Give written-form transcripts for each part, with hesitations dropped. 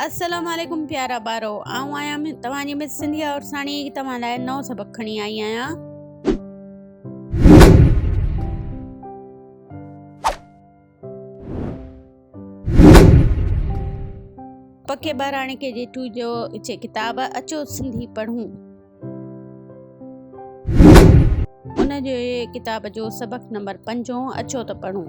अस्सलामुअलैकुम प्यारा बारो आऊं आया तव्हांजी मिस सिंधी उर्सानी तव्हां लाइ नओं सबक खणी आई आहियां। पके बाराणे के जेठू जो इचे किताब अचो सिंधी पढ़ूं उन जो किताब जो सबक नंबर 5 अचो त पढ़ूं।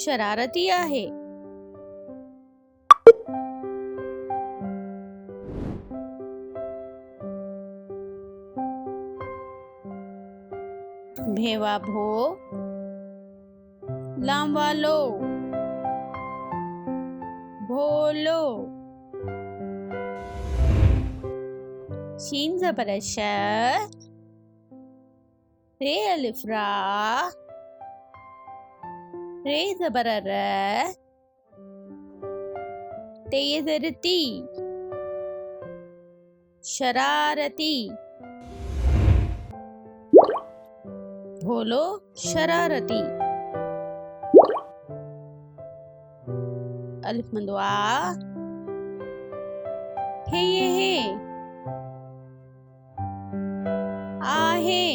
शरारती आहे। भेवा भो लाम वालो भोलो शीन ज़बर श रे अलिफ रा रे ज़बर र ते ज़र ती शरारती भोलो शरारती अलिफ मंदो आ हे ये हे आहे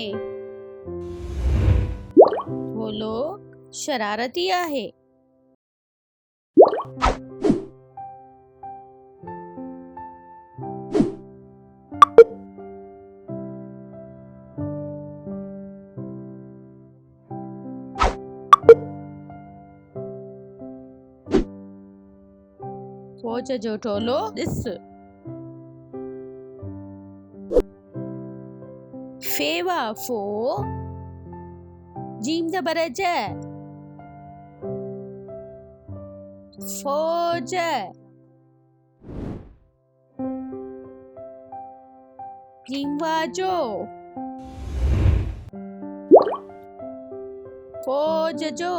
भोलो शरारती आहे। फौज जो टोलो ॾिस फेवा फो जीम ज़बर ज फौज जीम वाजो फौज जो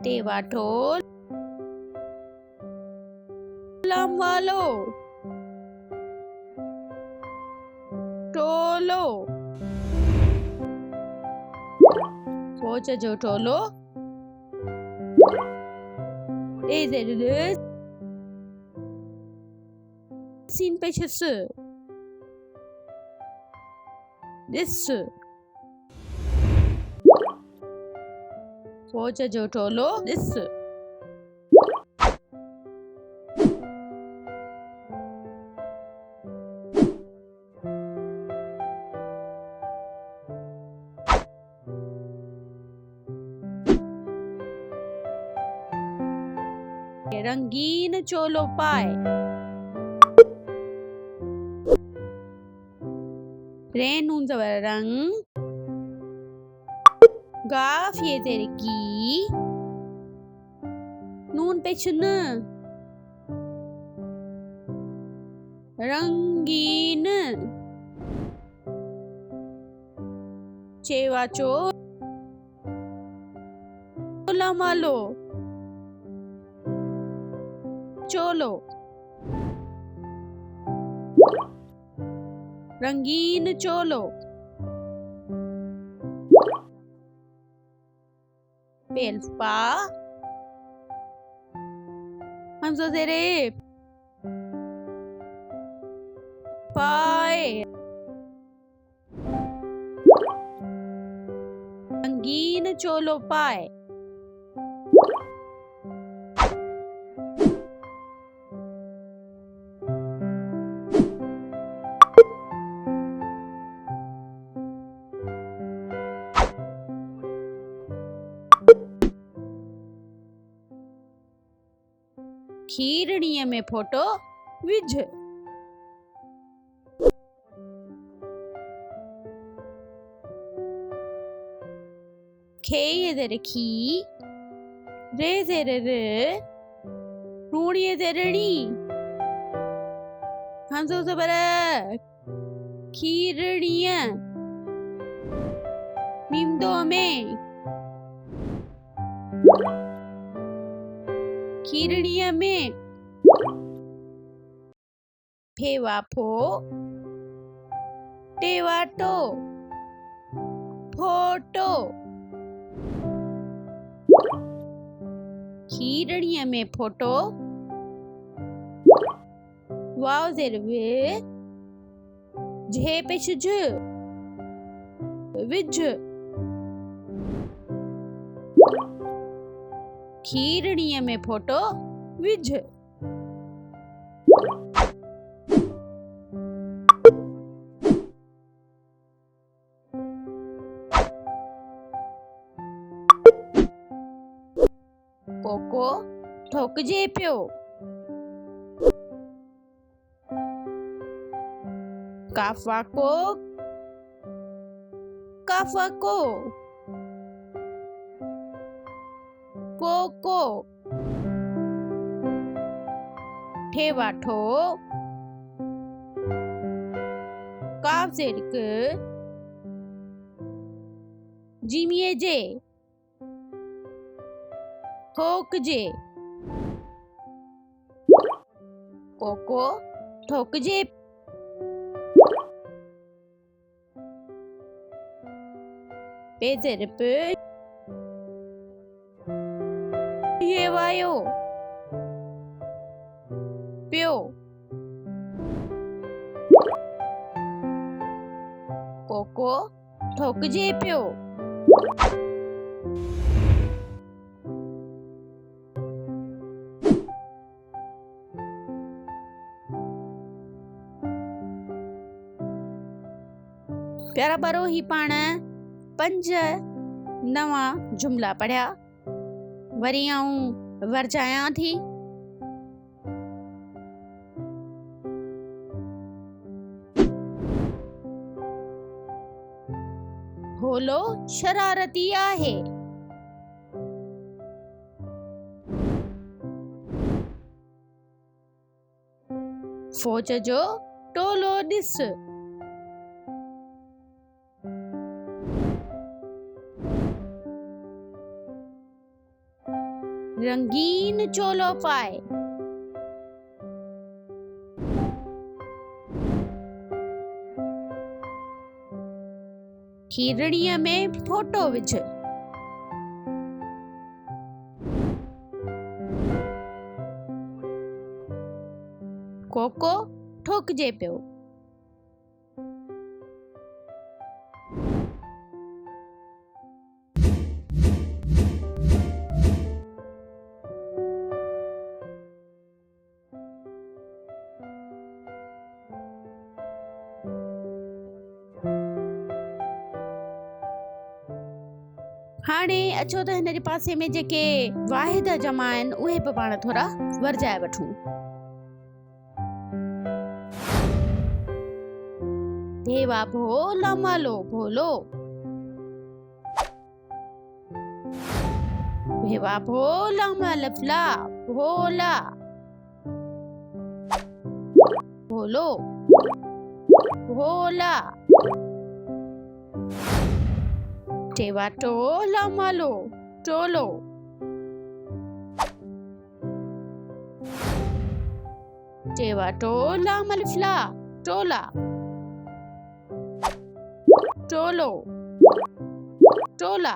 तेवा टोल लाम वालो टोलो फौज जो टोलो सीन पेशस दिस फौज जो टोलो दिस रंगीन चोलो पाए रे नून ज़बर रंग गाफ ये तेरे की नून पे चुन रंगीन चेवा चो मालो चोलो रंगीन चोलो पेल्फा हमज़ा ज़ेरे पाए रंगीन चोलो पाए खीरणीअ में फ़ोटो विझ खे ज़ेर खी रे ज़ेर र रूणी ज़ेरणी हमज़ो ज़बर खीरणीअ मीम दो में खीरणीअ में फेवा फो टेवा टो फोटो खीरड़ीअ में फोटो वाव ज़ेर वे जे पेश ज विज खीरड़ीअ में फोटो विझ कोको ઠોકજે पियो काफा को कोको ठेवा ठो काफ ज़ेरिक जीमिए जे ઠોકજે कोको ઠોકજે पेज़र पे ये वायो प्यो कोको ઠોકજે पियो प्यारा बारो ही पाण 5 नवा जुमला पढ़िया वरी आऊं वरजायां थी भोलो शरारती आहे फौज जो टोलो ॾिस रंगीन चोलो पाए खीरड़ीअ में फोटो विझ कोको ઠોકજે पियो हाणे अचो त हिन जे पासे में जेके वाहिद जमा आहिनि उहे बि पाण थोरा वरजाए वठूं भेवा भोला मालो भोलो भेवा भोला मालफला भोला भोलो भोला टेवा टोला मालो टोलो टेवा टोला मलफला टोला टोलो टोला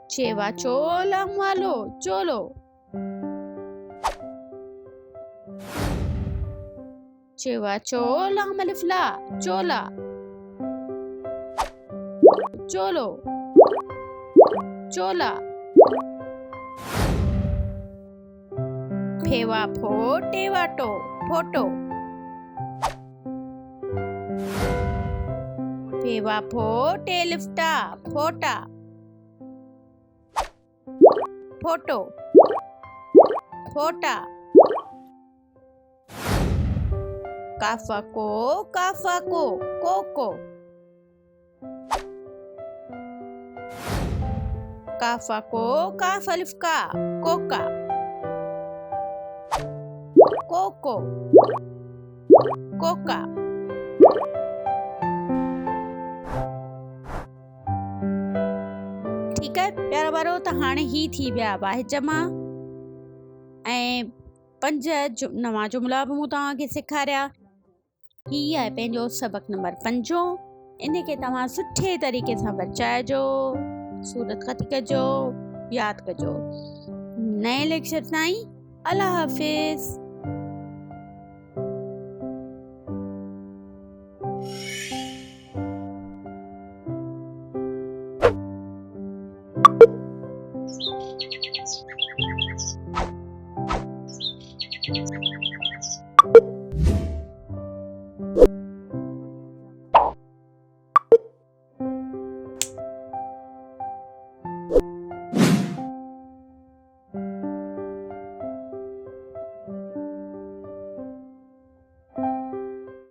चेवा चोला मालो चोलो चेवा चोला मलफला चोला चोलो चोला फेवा फो टेवा टो फोटो फेवा फो टेलिफ्टा फोटा फोटो फोटा काफा को कोको काफा को काफ अलिफ का कोका कोको कोका ठीक है प्यारा बारो त हाणे ही थी विया वाहिद जमा ऐं 5 नवां जुमला बि मूं तव्हांखे सेखारिया। हीअ आहे पंहिंजो सबक नंबर 5। इन खे तव्हां सुठे तरीक़े सां बचाइजो, सूरत ख़त कजो, यादि कजो। नए लेक्चर ताईं अल्लाह हाफ़िज़।